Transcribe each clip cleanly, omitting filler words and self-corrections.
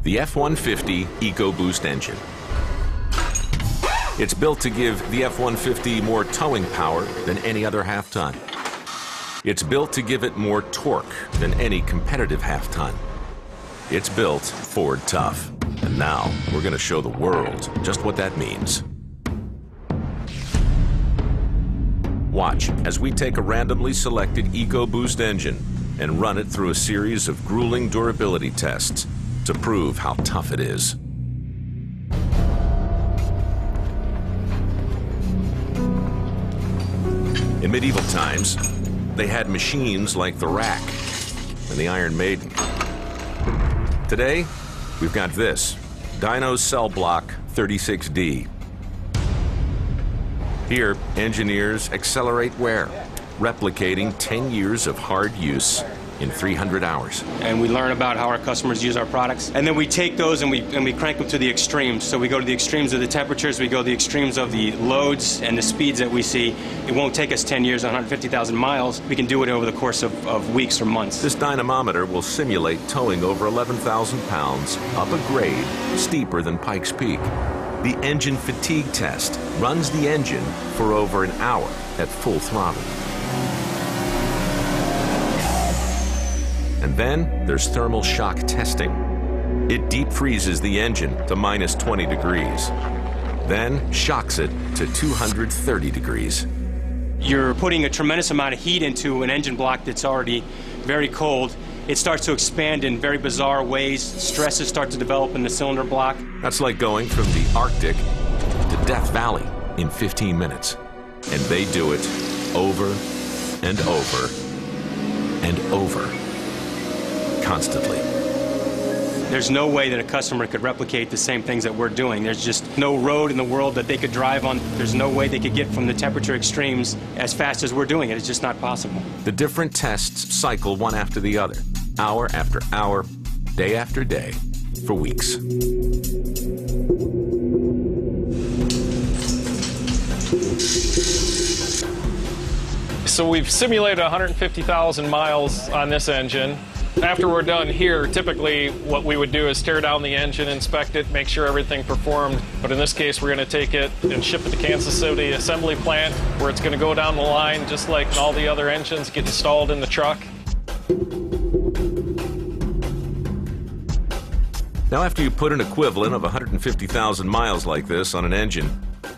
The F-150 EcoBoost engine. It's built to give the F-150 more towing power than any other half-ton. It's built to give it more torque than any competitive half-ton. It's built Ford tough. And now we're going to show the world just what that means. Watch as we take a randomly selected EcoBoost engine and run it through a series of grueling durability tests to prove how tough it is. In medieval times, they had machines like the rack and the Iron Maiden. Today, we've got this, Dyno's Cell Block 36D. Here, engineers accelerate wear, replicating 10 years of hard use in 300 hours. And we learn about how our customers use our products. And then we take those and we crank them to the extremes. So we go to the extremes of the temperatures, we go to the extremes of the loads and the speeds that we see. It won't take us 10 years, 150,000 miles. We can do it over the course of weeks or months. This dynamometer will simulate towing over 11,000 pounds up a grade steeper than Pikes Peak. The engine fatigue test runs the engine for over an hour at full throttle. And then there's thermal shock testing. It deep freezes the engine to minus 20 degrees, then shocks it to 230 degrees. You're putting a tremendous amount of heat into an engine block that's already very cold. It starts to expand in very bizarre ways. Stresses start to develop in the cylinder block. That's like going from the Arctic to Death Valley in 15 minutes. And they do it over and over and over. Constantly. There's no way that a customer could replicate the same things that we're doing. There's just no road in the world that they could drive on. There's no way they could get from the temperature extremes as fast as we're doing it. It's just not possible. The different tests cycle one after the other, hour after hour, day after day, for weeks. So we've simulated 150,000 miles on this engine. After we're done here, typically what we would do is tear down the engine, inspect it, make sure everything performed. But in this case, we're going to take it and ship it to Kansas City assembly plant, where it's going to go down the line just like all the other engines, get installed in the truck. Now, after you put an equivalent of 150,000 miles like this on an engine,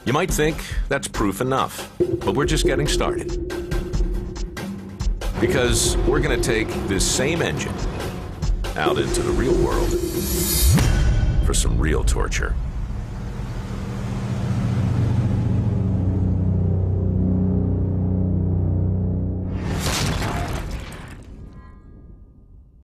you might think that's proof enough. But we're just getting started. Because we're going to take this same engine out into the real world for some real torture.